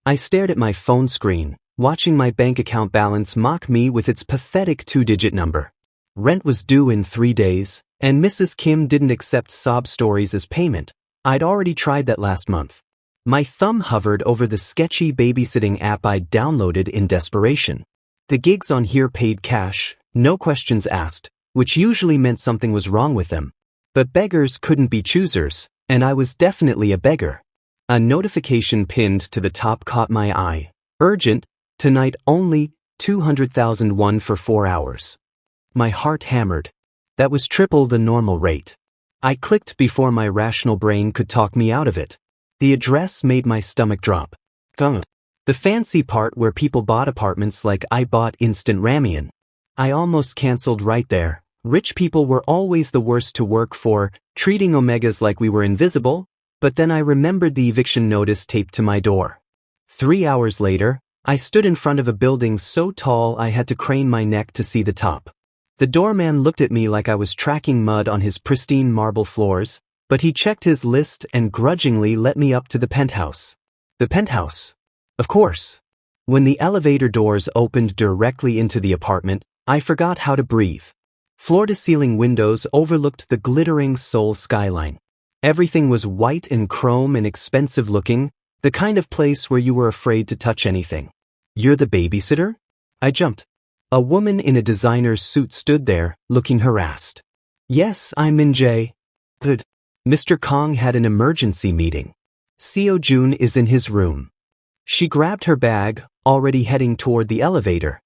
I stared at my phone screen, watching my bank account balance mock me with its pathetic 2-digit number. Rent was due in 3 days, and Mrs. Kim didn't accept sob stories as payment. I'd already tried that last month. My thumb hovered over the sketchy babysitting app I'd downloaded in desperation. The gigs on here paid cash, no questions asked, which usually meant something was wrong with them. But beggars couldn't be choosers, and I was definitely a beggar. A notification pinned to the top caught my eye. Urgent, tonight only, 200,000 won for 4 hours. My heart hammered. That was triple the normal rate. I clicked before my rational brain could talk me out of it. The address made my stomach drop. The fancy part where people bought apartments like I bought instant ramen. I almost canceled right there. Rich people were always the worst to work for, treating Omegas like we were invisible, but then I remembered the eviction notice taped to my door. 3 hours later, I stood in front of a building so tall I had to crane my neck to see the top. The doorman looked at me like I was tracking mud on his pristine marble floors, but he checked his list and grudgingly let me up to the penthouse. The penthouse. Of course. When the elevator doors opened directly into the apartment, I forgot how to breathe. Floor-to-ceiling windows overlooked the glittering Seoul skyline. Everything was white and chrome and expensive-looking, the kind of place where you were afraid to touch anything. "You're the babysitter?" I jumped. A woman in a designer's suit stood there, looking harassed. "Yes, I'm Min-jae. But Mr. Kong had an emergency meeting. Seo-jun is in his room." She grabbed her bag, already heading toward the elevator.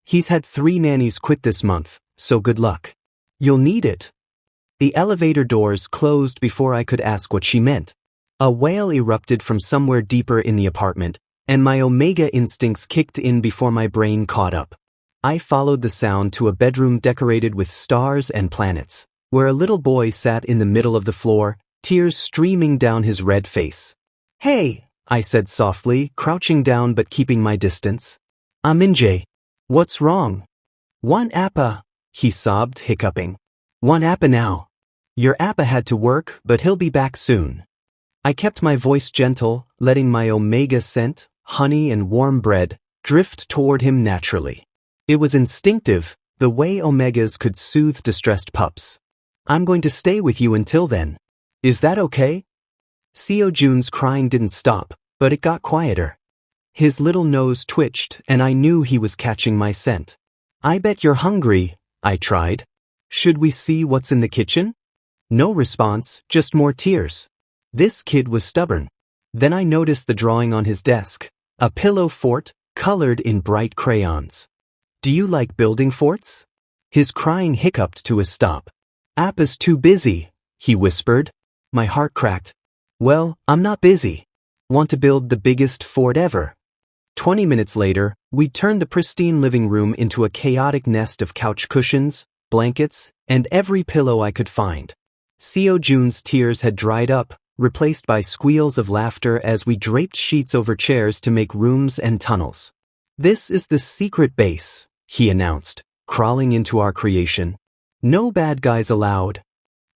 "He's had 3 nannies quit this month, so good luck. You'll need it." The elevator doors closed before I could ask what she meant. A wail erupted from somewhere deeper in the apartment, and my Omega instincts kicked in before my brain caught up. I followed the sound to a bedroom decorated with stars and planets, where a little boy sat in the middle of the floor, tears streaming down his red face. "Hey," I said softly, crouching down but keeping my distance. "I'm Min-jae. What's wrong?" "One appa," he sobbed, hiccuping. "One appa now. Your appa had to work, but he'll be back soon." I kept my voice gentle, letting my Omega scent, honey and warm bread, drift toward him naturally. It was instinctive, the way Omegas could soothe distressed pups. "I'm going to stay with you until then. Is that okay?" Seo-jun's crying didn't stop, but it got quieter. His little nose twitched, and I knew he was catching my scent. "I bet you're hungry," I tried. "Should we see what's in the kitchen?" No response, just more tears. This kid was stubborn. Then I noticed the drawing on his desk, a pillow fort, colored in bright crayons. "Do you like building forts?" His crying hiccuped to a stop. "Appa's too busy," he whispered. My heart cracked. "Well, I'm not busy. Want to build the biggest fort ever." 20 minutes later, we turned the pristine living room into a chaotic nest of couch cushions, blankets, and every pillow I could find. Seo-jun's tears had dried up, replaced by squeals of laughter as we draped sheets over chairs to make rooms and tunnels. "This is the secret base," he announced, crawling into our creation. "No bad guys allowed."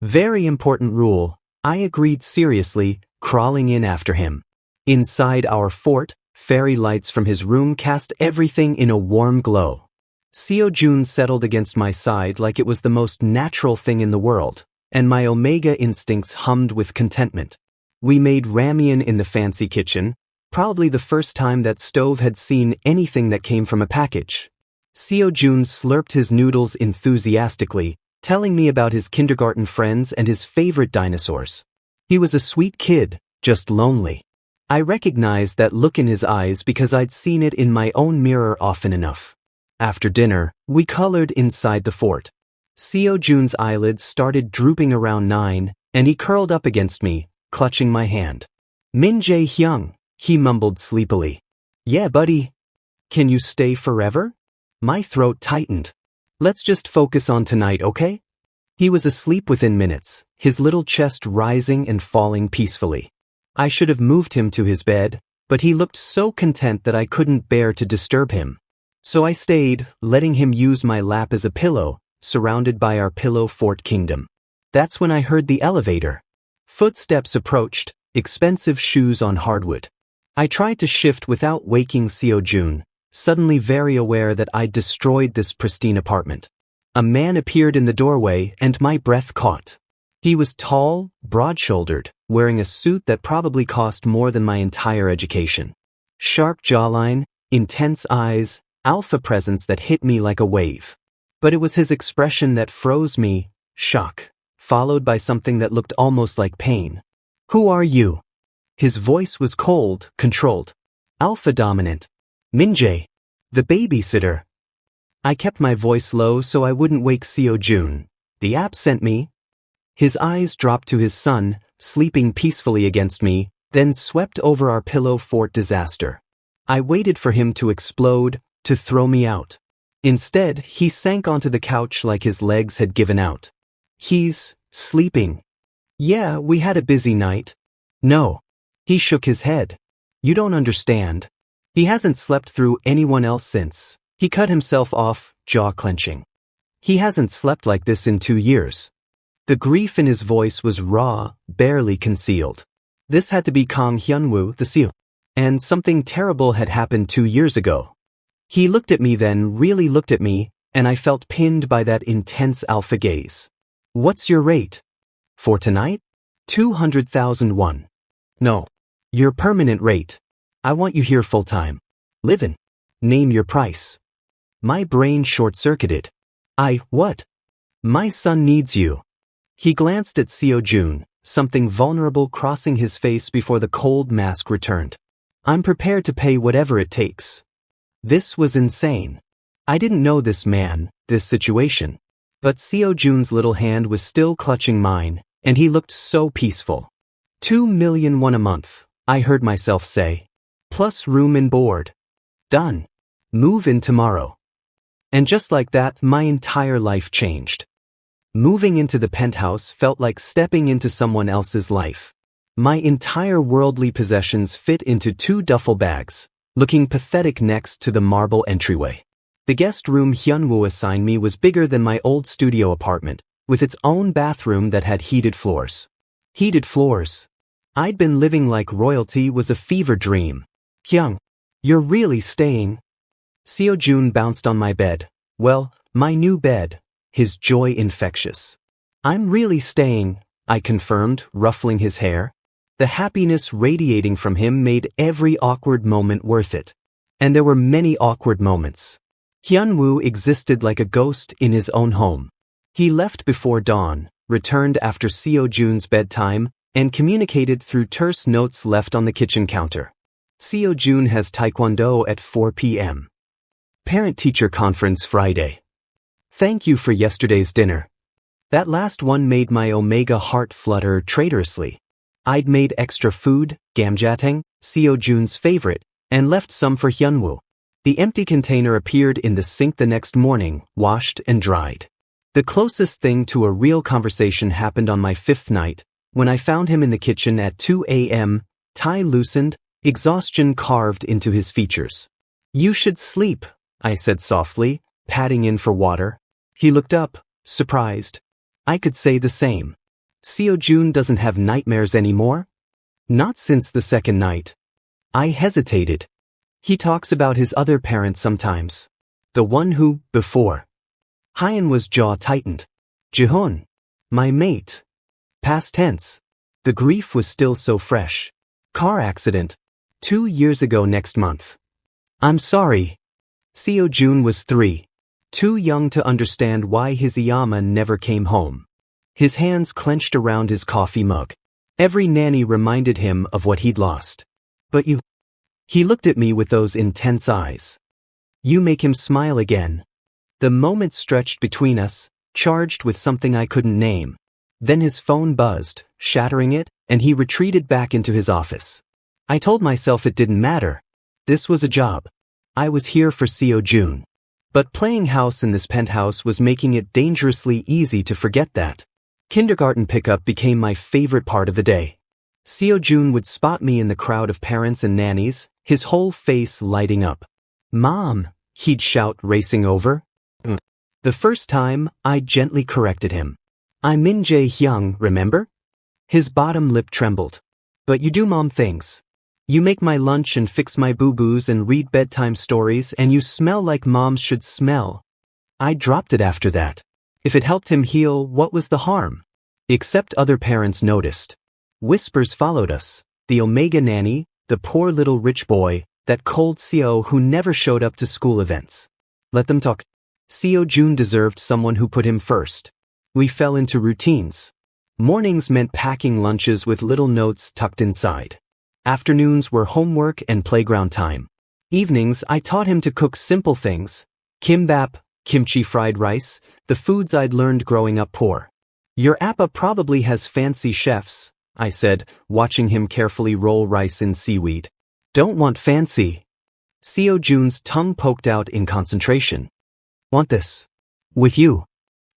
"Very important rule," I agreed seriously, crawling in after him. Inside our fort, fairy lights from his room cast everything in a warm glow. Seo-jun settled against my side like it was the most natural thing in the world, and my Omega instincts hummed with contentment. We made ramen in the fancy kitchen, probably the first time that stove had seen anything that came from a package. Seo-jun slurped his noodles enthusiastically, telling me about his kindergarten friends and his favorite dinosaurs. He was a sweet kid, just lonely. I recognized that look in his eyes because I'd seen it in my own mirror often enough. After dinner, we colored inside the fort. Seo-jun's eyelids started drooping around 9, and he curled up against me, clutching my hand. "Min-jae hyung," he mumbled sleepily. "Yeah, buddy. Can you stay forever?" My throat tightened. "Let's just focus on tonight, okay?" He was asleep within minutes, his little chest rising and falling peacefully. I should have moved him to his bed, but he looked so content that I couldn't bear to disturb him. So I stayed, letting him use my lap as a pillow, surrounded by our pillow fort kingdom. That's when I heard the elevator. Footsteps approached, expensive shoes on hardwood. I tried to shift without waking Seo-jun, suddenly very aware that I'd destroyed this pristine apartment. A man appeared in the doorway and my breath caught. He was tall, broad-shouldered, wearing a suit that probably cost more than my entire education. Sharp jawline, intense eyes, alpha presence that hit me like a wave. But it was his expression that froze me, shock, followed by something that looked almost like pain. "Who are you?" His voice was cold, controlled. Alpha dominant. "Min-jae, the babysitter." I kept my voice low so I wouldn't wake Seo-jun. "The app sent me." His eyes dropped to his son, sleeping peacefully against me, then swept over our pillow fort disaster. I waited for him to explode, to throw me out. Instead, he sank onto the couch like his legs had given out. "He's sleeping." "Yeah, we had a busy night." "No." He shook his head. "You don't understand. He hasn't slept through anyone else since." He cut himself off, jaw clenching. "He hasn't slept like this in 2 years." The grief in his voice was raw, barely concealed. This had to be Kang Hyun-woo, the Seo. And something terrible had happened 2 years ago. He looked at me then, really looked at me, and I felt pinned by that intense alpha gaze. "What's your rate?" "For tonight?" 200,000 won. "No. Your permanent rate. I want you here full-time. Live-in. Name your price." My brain short-circuited. What? "My son needs you." He glanced at Seo-jun, something vulnerable crossing his face before the cold mask returned. "I'm prepared to pay whatever it takes." This was insane. I didn't know this man, this situation. But Seo-jun's little hand was still clutching mine, and he looked so peaceful. 2 million won a month, I heard myself say. Plus room and board. Done. Move in tomorrow. And just like that, my entire life changed. Moving into the penthouse felt like stepping into someone else's life. My entire worldly possessions fit into 2 duffel bags, looking pathetic next to the marble entryway. The guest room Hyun-woo assigned me was bigger than my old studio apartment, with its own bathroom that had heated floors. Heated floors. I'd been living like royalty was a fever dream. "Hyung, you're really staying?" Seo-jun bounced on my bed. Well, my new bed. His joy infectious. "I'm really staying," I confirmed, ruffling his hair. The happiness radiating from him made every awkward moment worth it. And there were many awkward moments. Hyun-woo existed like a ghost in his own home. He left before dawn, returned after Seo-jun's bedtime, and communicated through terse notes left on the kitchen counter. Seo-jun has taekwondo at 4 p.m. Parent-teacher conference Friday. Thank you for yesterday's dinner. That last one made my Omega heart flutter traitorously. I'd made extra food, gamjatang, Seo-jun's favorite, and left some for Hyun-woo. The empty container appeared in the sink the next morning, washed and dried. The closest thing to a real conversation happened on my 5th night, when I found him in the kitchen at 2 a.m., tie loosened, exhaustion carved into his features. "You should sleep," I said softly, patting in for water. He looked up, surprised. I could say the same. "Seo-jun doesn't have nightmares anymore?" "Not since the 2nd night." I hesitated. "He talks about his other parents sometimes. The one who, before." Hyun was jaw tightened. "Jihun. My mate." Past tense. The grief was still so fresh. "Car accident. 2 years ago next month." "I'm sorry." Seo-jun was 3. Too young to understand why his Iyama never came home. His hands clenched around his coffee mug. Every nanny reminded him of what he'd lost. "But you..." He looked at me with those intense eyes. "You make him smile again." The moment stretched between us, charged with something I couldn't name. Then his phone buzzed, shattering it, and he retreated back into his office. I told myself it didn't matter. This was a job. I was here for Seo-jun. But playing house in this penthouse was making it dangerously easy to forget that. Kindergarten pickup became my favorite part of the day. Seo-jun would spot me in the crowd of parents and nannies, his whole face lighting up. "Mom," he'd shout, racing over. The first time, I gently corrected him. "I'm Min-jae Hyung, remember?" His bottom lip trembled. "But you do mom things." You make my lunch and fix my boo-boos and read bedtime stories, and you smell like moms should smell. I dropped it after that. If it helped him heal, what was the harm? Except other parents noticed. Whispers followed us. The Omega nanny, the poor little rich boy, that cold Seo who never showed up to school events. Let them talk. Seo-jun deserved someone who put him first. We fell into routines. Mornings meant packing lunches with little notes tucked inside. Afternoons were homework and playground time. Evenings, I taught him to cook simple things. Kimbap, kimchi fried rice, the foods I'd learned growing up poor. Your appa probably has fancy chefs, I said, watching him carefully roll rice in seaweed. Don't want fancy. Seo-jun's tongue poked out in concentration. Want this? With you.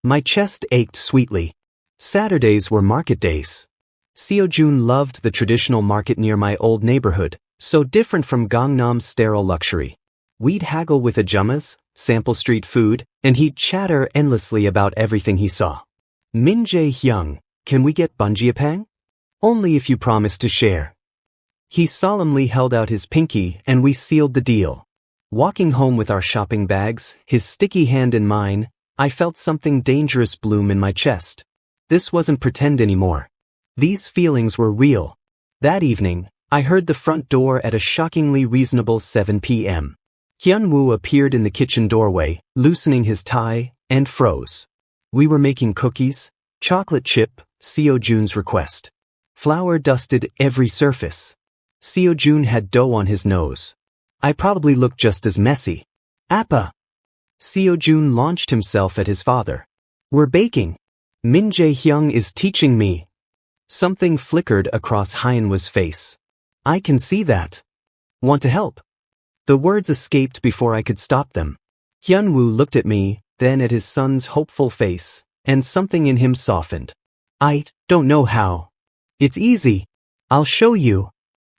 My chest ached sweetly. Saturdays were market days. Seo-jun loved the traditional market near my old neighborhood, so different from Gangnam's sterile luxury. We'd haggle with ajumas, sample street food, and he'd chatter endlessly about everything he saw. Min-jae hyung, can we get bungeopang? Only if you promise to share. He solemnly held out his pinky and we sealed the deal. Walking home with our shopping bags, his sticky hand in mine, I felt something dangerous bloom in my chest. This wasn't pretend anymore. These feelings were real. That evening, I heard the front door at a shockingly reasonable 7 p.m. Hyun-woo appeared in the kitchen doorway, loosening his tie, and froze. We were making cookies, chocolate chip, Seo-jun's request. Flour dusted every surface. Seo-jun had dough on his nose. I probably looked just as messy. Appa! Seo-jun launched himself at his father. We're baking. Min-jae hyung is teaching me. Something flickered across Hyunwoo's face. I can see that. Want to help? The words escaped before I could stop them. Hyun-woo looked at me, then at his son's hopeful face, and something in him softened. I don't know how. It's easy. I'll show you.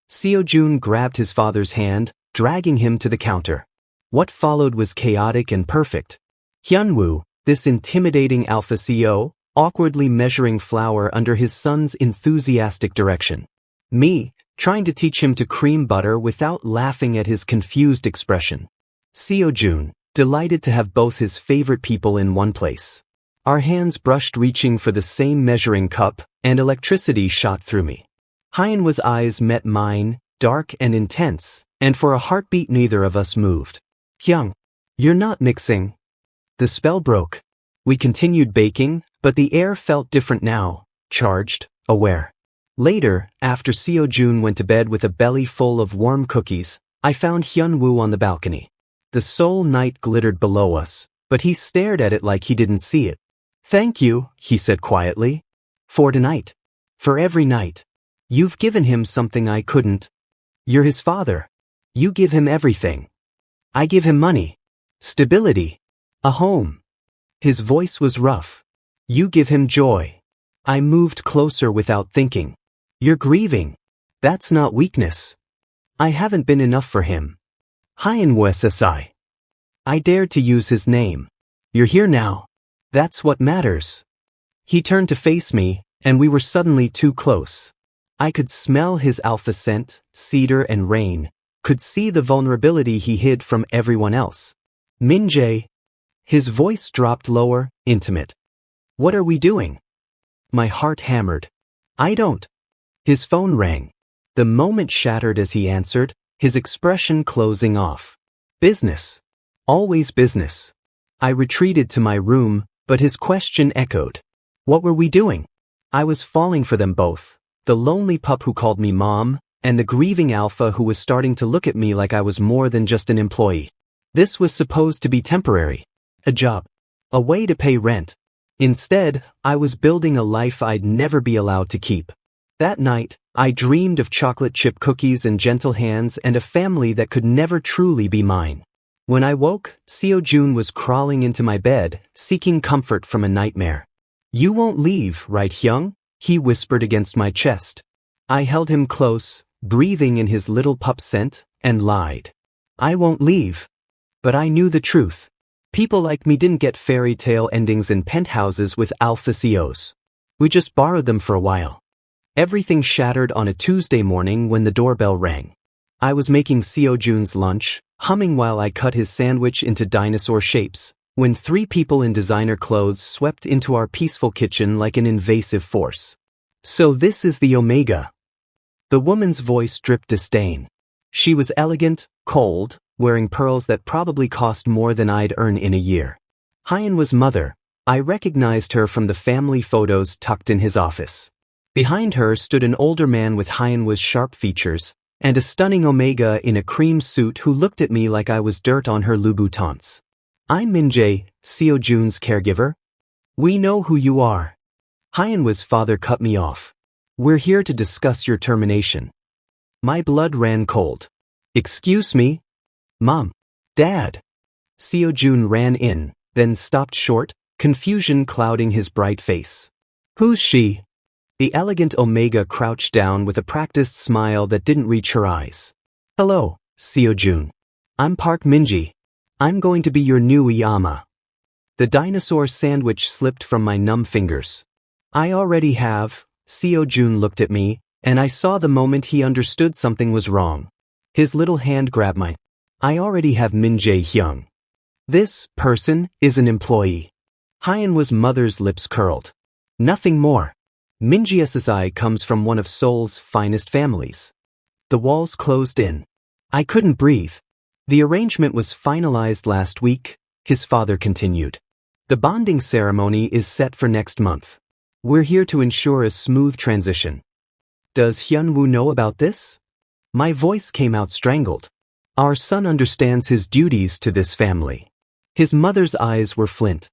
Seo-jun grabbed his father's hand, dragging him to the counter. What followed was chaotic and perfect. Hyun-woo, this intimidating alpha CEO, awkwardly measuring flour under his son's enthusiastic direction. Me, trying to teach him to cream butter without laughing at his confused expression. Seo-jun, delighted to have both his favorite people in one place. Our hands brushed reaching for the same measuring cup, and electricity shot through me. Hyunwoo's eyes met mine, dark and intense, and for a heartbeat neither of us moved. Hyung, you're not mixing. The spell broke. We continued baking, but the air felt different now, charged, aware. Later, after Seo-jun went to bed with a belly full of warm cookies, I found Hyun-woo on the balcony. The Seoul night glittered below us, but he stared at it like he didn't see it. Thank you, he said quietly. For tonight. For every night. You've given him something I couldn't. You're his father. You give him everything. I give him money. Stability. A home. His voice was rough. You give him joy. I moved closer without thinking. You're grieving. That's not weakness. I haven't been enough for him. Hyunwoo SSI. I dared to use his name. You're here now. That's what matters. He turned to face me, and we were suddenly too close. I could smell his alpha scent, cedar and rain, could see the vulnerability he hid from everyone else. Min-jae. His voice dropped lower, intimate. What are we doing? My heart hammered. I don't. His phone rang. The moment shattered as he answered, his expression closing off. Business. Always business. I retreated to my room, but his question echoed. What were we doing? I was falling for them both. The lonely pup who called me mom, and the grieving alpha who was starting to look at me like I was more than just an employee. This was supposed to be temporary. A job. A way to pay rent. Instead, I was building a life I'd never be allowed to keep. That night, I dreamed of chocolate chip cookies and gentle hands and a family that could never truly be mine. When I woke, Seo-jun was crawling into my bed, seeking comfort from a nightmare. You won't leave, right, Hyung? He whispered against my chest. I held him close, breathing in his little pup scent, and lied. I won't leave. But I knew the truth. People like me didn't get fairy tale endings in penthouses with alpha CEOs. We just borrowed them for a while. Everything shattered on a Tuesday morning when the doorbell rang. I was making Seo-jun's lunch, humming while I cut his sandwich into dinosaur shapes, when 3 people in designer clothes swept into our peaceful kitchen like an invasive force. So this is the Omega. The woman's voice dripped disdain. She was elegant, cold, wearing pearls that probably cost more than I'd earn in a year. Hyun was mother. I recognized her from the family photos tucked in his office. Behind her stood an older man with Hyunwoo's sharp features, and a stunning Omega in a cream suit who looked at me like I was dirt on her Louboutins. I'm Min-jae, Seo-jun's caregiver. We know who you are. Hyunwoo's father cut me off. We're here to discuss your termination. My blood ran cold. Excuse me? Mom. Dad. Seo-jun ran in, then stopped short, confusion clouding his bright face. Who's she? The elegant Omega crouched down with a practiced smile that didn't reach her eyes. Hello, Seo-jun. I'm Park Min-jae. I'm going to be your new Iyama. The dinosaur sandwich slipped from my numb fingers. I already have. Seo-jun looked at me, and I saw the moment he understood something was wrong. His little hand grabbed mine. I already have Min-jae Hyung. This person is an employee. Hyunwoo's mother's lips curled. Nothing more. Min-jae SSI comes from one of Seoul's finest families. The walls closed in. I couldn't breathe. The arrangement was finalized last week, his father continued. The bonding ceremony is set for next month. We're here to ensure a smooth transition. Does Hyunwoo know about this? My voice came out strangled. Our son understands his duties to this family. His mother's eyes were flint.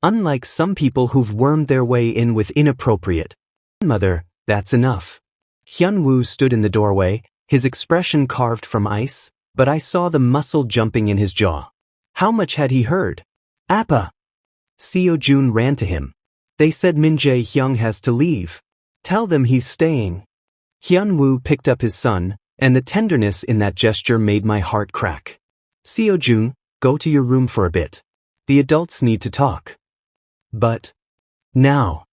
Unlike some people who've wormed their way in with inappropriate. Mother, that's enough. Hyunwoo stood in the doorway, his expression carved from ice, but I saw the muscle jumping in his jaw. How much had he heard? Appa! Seo-jun ran to him. They said Min-jae Hyung has to leave. Tell them he's staying. Hyunwoo picked up his son, and the tenderness in that gesture made my heart crack. Seo-jun, go to your room for a bit. The adults need to talk. But now.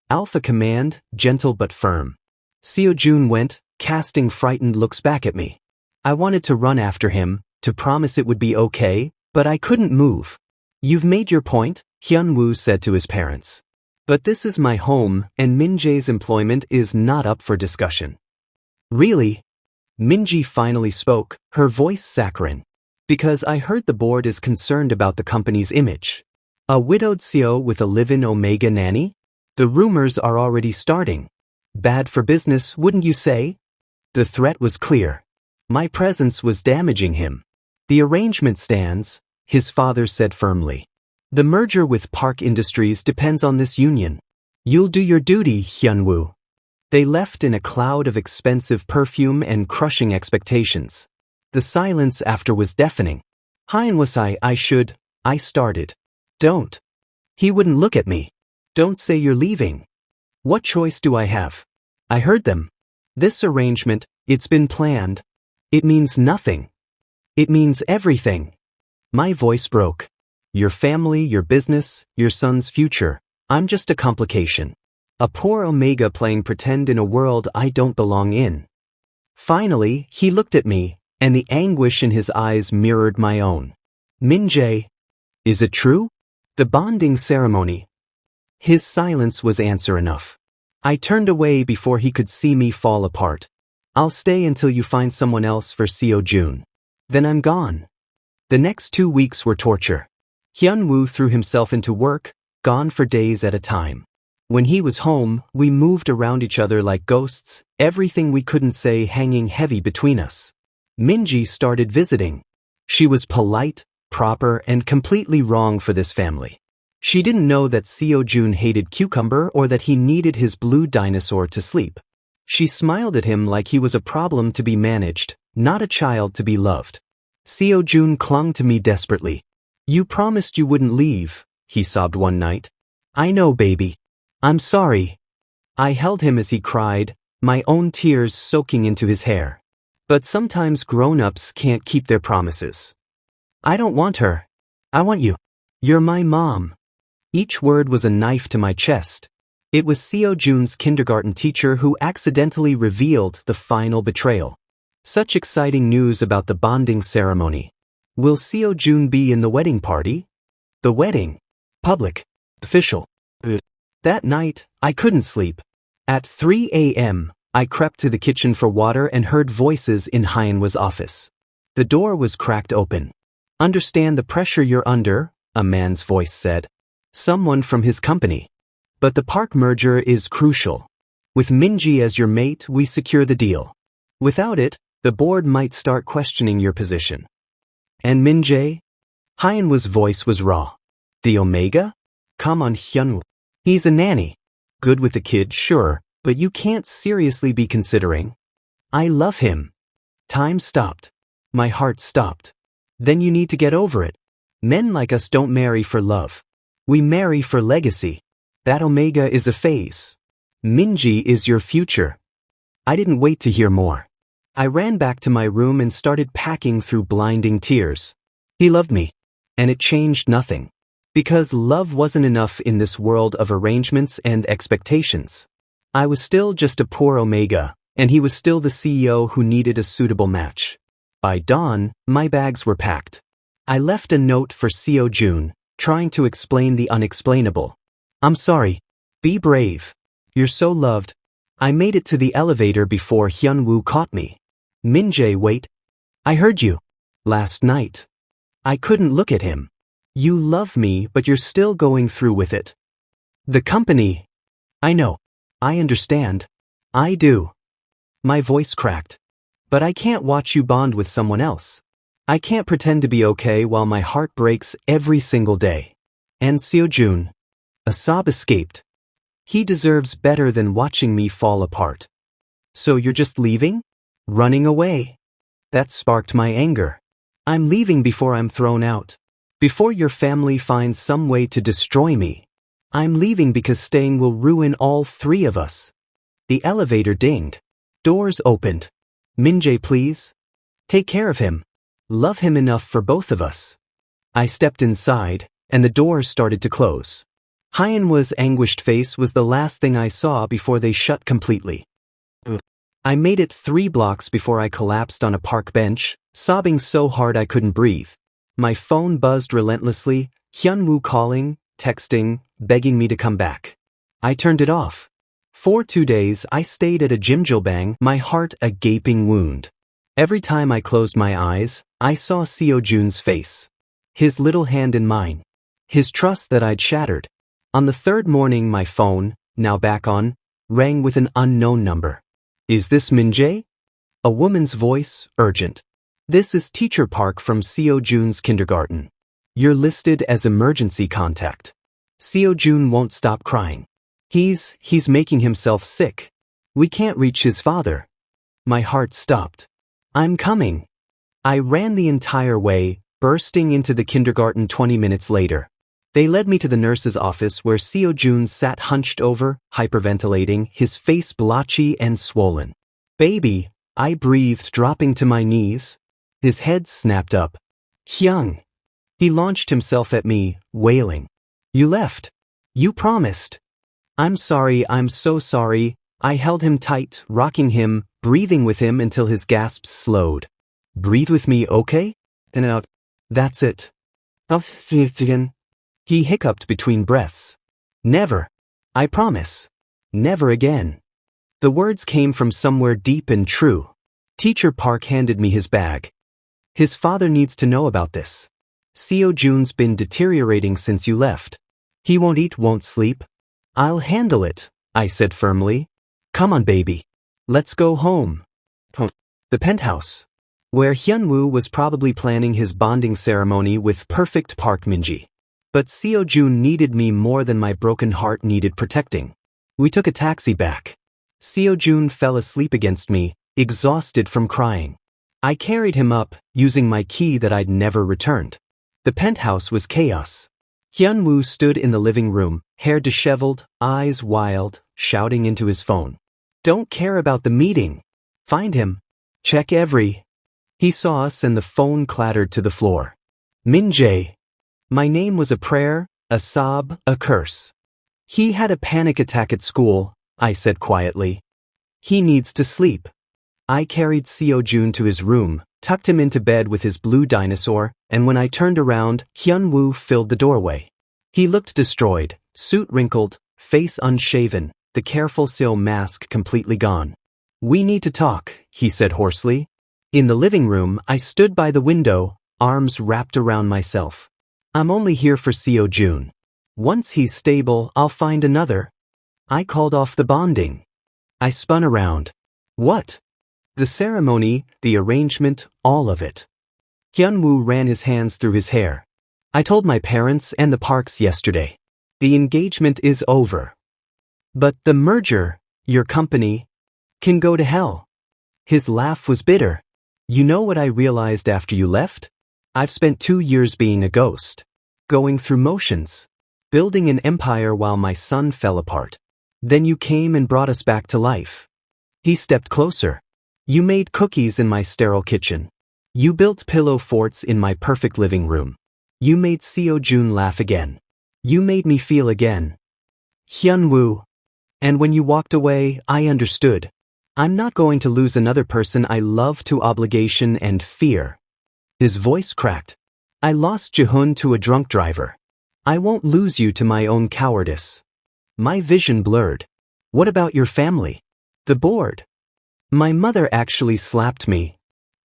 Alpha command, gentle but firm. Seo-jun went, casting frightened looks back at me. I wanted to run after him, to promise it would be okay, but I couldn't move. You've made your point, Hyunwoo said to his parents. But this is my home, and Min-jae's employment is not up for discussion. Really? Min-jae finally spoke, her voice saccharine. Because I heard the board is concerned about the company's image. A widowed Seo with a live-in Omega nanny? The rumors are already starting. Bad for business, wouldn't you say? The threat was clear. My presence was damaging him. The arrangement stands, his father said firmly. The merger with Park Industries depends on this union. You'll do your duty, Hyunwoo. They left in a cloud of expensive perfume and crushing expectations. The silence after was deafening. Hyunwoo, I started. Don't. He wouldn't look at me. Don't say you're leaving. What choice do I have? I heard them. This arrangement, it's been planned. It means nothing. It means everything. My voice broke. Your family, your business, your son's future. I'm just a complication. A poor Omega playing pretend in a world I don't belong in. Finally, he looked at me, and the anguish in his eyes mirrored my own. Min-jae, is it true? The bonding ceremony. His silence was answer enough. I turned away before he could see me fall apart. I'll stay until you find someone else for Seo-jun. Then I'm gone. The next 2 weeks were torture. Hyunwoo threw himself into work, gone for days at a time. When he was home, we moved around each other like ghosts, everything we couldn't say hanging heavy between us. Min-jae started visiting. She was polite, proper, and completely wrong for this family. She didn't know that Seo-jun hated cucumber or that he needed his blue dinosaur to sleep. She smiled at him like he was a problem to be managed, not a child to be loved. Seo-jun clung to me desperately. You promised you wouldn't leave, he sobbed one night. I know, baby. I'm sorry. I held him as he cried, my own tears soaking into his hair. But sometimes grown-ups can't keep their promises. I don't want her. I want you. You're my mom. Each word was a knife to my chest. It was Seo-jun's kindergarten teacher who accidentally revealed the final betrayal. Such exciting news about the bonding ceremony. Will Seo-jun be in the wedding party? The wedding. Public. Official. That night, I couldn't sleep. At 3 a.m., I crept to the kitchen for water and heard voices in Hyunwoo's office. The door was cracked open. Understand the pressure you're under, a man's voice said. Someone from his company. But the park merger is crucial. With Min-jae as your mate, we secure the deal. Without it, the board might start questioning your position. And Min-jae? Hyunwoo's voice was raw. The Omega? Come on, Hyunwoo. He's a nanny. Good with the kid, sure, but you can't seriously be considering. I love him. Time stopped. My heart stopped. Then you need to get over it. Men like us don't marry for love. We marry for legacy. That Omega is a phase. Min-jae is your future. I didn't wait to hear more. I ran back to my room and started packing through blinding tears. He loved me. And it changed nothing. Because love wasn't enough in this world of arrangements and expectations. I was still just a poor Omega, and he was still the CEO who needed a suitable match. By dawn, my bags were packed. I left a note for Seo-jun, trying to explain the unexplainable. I'm sorry. Be brave. You're so loved. I made it to the elevator before Hyunwoo caught me. Min-jae, wait. I heard you. Last night. I couldn't look at him. You love me, but you're still going through with it. The company. I know. I understand. I do. My voice cracked. But I can't watch you bond with someone else. I can't pretend to be okay while my heart breaks every single day. And Seo-jun. A sob escaped. He deserves better than watching me fall apart. So you're just leaving? Running away? That sparked my anger. I'm leaving before I'm thrown out. Before your family finds some way to destroy me. I'm leaving because staying will ruin all three of us. The elevator dinged. Doors opened. Min-jae, please. Take care of him. Love him enough for both of us. I stepped inside, and the doors started to close. Hyunwoo's anguished face was the last thing I saw before they shut completely. I made it 3 blocks before I collapsed on a park bench, sobbing so hard I couldn't breathe. My phone buzzed relentlessly, Hyunwoo calling, texting, begging me to come back. I turned it off. For 2 days I stayed at a jjimjilbang, my heart a gaping wound. Every time I closed my eyes, I saw Seo-jun's face. His little hand in mine. His trust that I'd shattered. On the 3rd morning my phone, now back on, rang with an unknown number. Is this Min-jae? A woman's voice, urgent. This is Teacher Park from Seo-jun's kindergarten. You're listed as emergency contact. Seo-jun won't stop crying. He's making himself sick. We can't reach his father. My heart stopped. I'm coming. I ran the entire way, bursting into the kindergarten 20 minutes later. They led me to the nurse's office where Seo-jun sat hunched over, hyperventilating, his face blotchy and swollen. Baby, I breathed, dropping to my knees. His head snapped up. Hyung. He launched himself at me, wailing. You left. You promised. I'm sorry, I'm so sorry. I held him tight, rocking him, breathing with him until his gasps slowed. Breathe with me, okay? And out. That's it. He hiccuped between breaths. Never. I promise. Never again. The words came from somewhere deep and true. Teacher Park handed me his bag. His father needs to know about this. Seo-jun's been deteriorating since you left. He won't eat, won't sleep. I'll handle it, I said firmly. Come on, baby. Let's go home. The penthouse. Where Hyunwoo was probably planning his bonding ceremony with perfect Park Min-jae. But Seo-jun needed me more than my broken heart needed protecting. We took a taxi back. Seo-jun fell asleep against me, exhausted from crying. I carried him up, using my key that I'd never returned. The penthouse was chaos. Hyunwoo stood in the living room, hair disheveled, eyes wild, shouting into his phone. Don't care about the meeting. Find him. Check every. He saw us and the phone clattered to the floor. Min-jae. My name was a prayer, a sob, a curse. He had a panic attack at school, I said quietly. He needs to sleep. I carried Seo-jun to his room, tucked him into bed with his blue dinosaur, and when I turned around, Hyun-woo filled the doorway. He looked destroyed, suit wrinkled, face unshaven, the careful Seo mask completely gone. "We need to talk," he said hoarsely. In the living room, I stood by the window, arms wrapped around myself. "I'm only here for Seo-jun. Once he's stable, I'll find another." I called off the bonding. I spun around. What? The ceremony, the arrangement, all of it. Hyun-woo ran his hands through his hair. "I told my parents and the Parks yesterday. The engagement is over. But the merger, your company, can go to hell." His laugh was bitter. "You know what I realized after you left? I've spent 2 years being a ghost. Going through motions. Building an empire while my son fell apart. Then you came and brought us back to life." He stepped closer. "You made cookies in my sterile kitchen. You built pillow forts in my perfect living room. You made Seo-jun laugh again. You made me feel again. Hyun-woo. And when you walked away, I understood. I'm not going to lose another person I love to obligation and fear." His voice cracked. "I lost Jae-hoon to a drunk driver. I won't lose you to my own cowardice." My vision blurred. "What about your family? The board?" "My mother actually slapped me."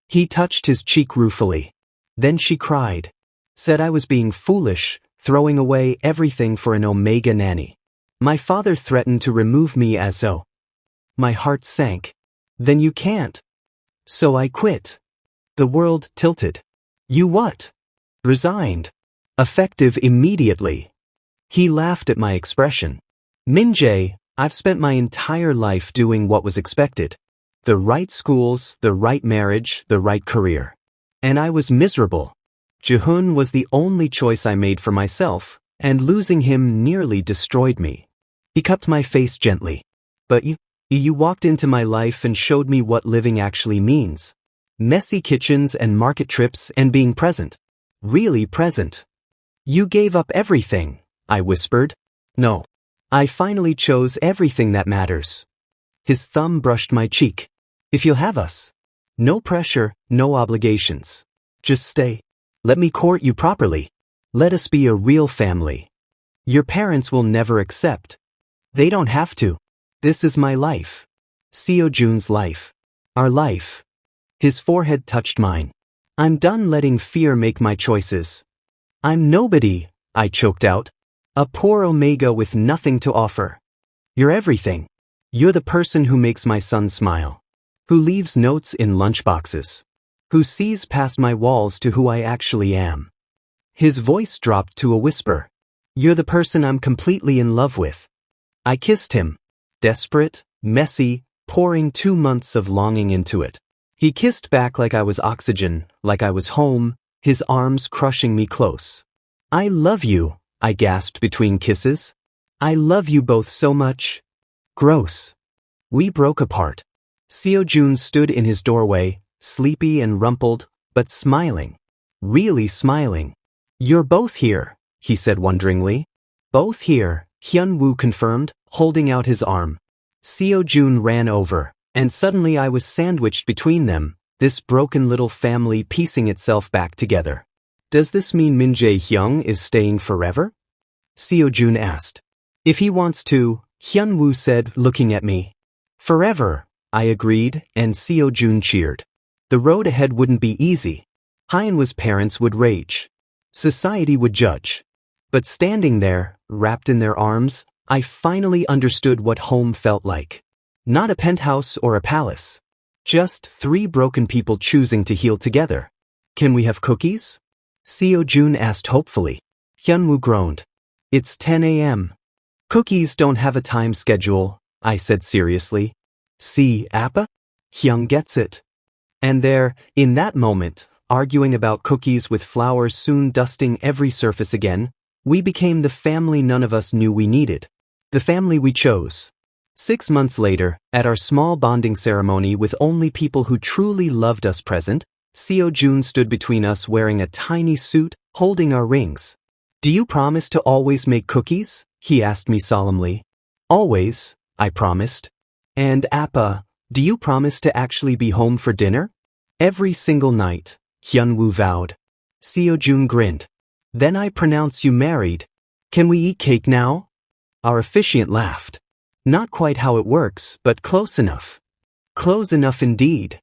He touched his cheek ruefully. Then she cried. Said I was being foolish, throwing away everything for an Omega nanny. My father threatened to remove me as so. My heart sank. "Then you can't." "So I quit." The world tilted. "You what?" "Resigned. Effective immediately." He laughed at my expression. "Min-jae, I've spent my entire life doing what was expected. The right schools, the right marriage, the right career. And I was miserable. Jae-hoon was the only choice I made for myself, and losing him nearly destroyed me." He cupped my face gently. "But you walked into my life and showed me what living actually means. Messy kitchens and market trips and being present. Really present." "You gave up everything," I whispered. "No. I finally chose everything that matters." His thumb brushed my cheek. "If you'll have us. No pressure, no obligations. Just stay. Let me court you properly. Let us be a real family. Your parents will never accept. They don't have to. This is my life. Seo-jun's life. Our life." His forehead touched mine. "I'm done letting fear make my choices. I'm nobody," I choked out. "A poor Omega with nothing to offer. You're everything. You're the person who makes my son smile. Who leaves notes in lunchboxes. Who sees past my walls to who I actually am." His voice dropped to a whisper. "You're the person I'm completely in love with." I kissed him. Desperate, messy, pouring 2 months of longing into it. He kissed back like I was oxygen, like I was home, his arms crushing me close. "I love you," I gasped between kisses. "I love you both so much." Gross. We broke apart. Seo-jun stood in his doorway, sleepy and rumpled, but smiling. Really smiling. "You're both here," he said wonderingly. "Both here," Hyun-woo confirmed, holding out his arm. Seo-jun ran over, and suddenly I was sandwiched between them, this broken little family piecing itself back together. "Does this mean Min-jae Hyung is staying forever?" Seo-jun asked. "If he wants to," Hyun-woo said, looking at me. "Forever," I agreed, and Seo-jun cheered. The road ahead wouldn't be easy. Hyunwoo's parents would rage. Society would judge. But standing there, wrapped in their arms, I finally understood what home felt like. Not a penthouse or a palace. Just 3 broken people choosing to heal together. "Can we have cookies?" Seo-jun asked hopefully. Hyun-woo groaned. "It's 10 a.m. "Cookies don't have a time schedule," I said seriously. "See, Appa? Hyung gets it." And there, in that moment, arguing about cookies with flour soon dusting every surface again, we became the family none of us knew we needed. The family we chose. 6 months later, at our small bonding ceremony with only people who truly loved us present, Seo-jun stood between us wearing a tiny suit, holding our rings. "Do you promise to always make cookies?" he asked me solemnly. "Always," I promised. "And Appa, Do you promise to actually be home for dinner? Every single night, Hyun-woo vowed. Seo-jun grinned. Then I pronounce you married. Can we eat cake now? Our officiant laughed. Not quite how it works, but close enough. Close enough indeed.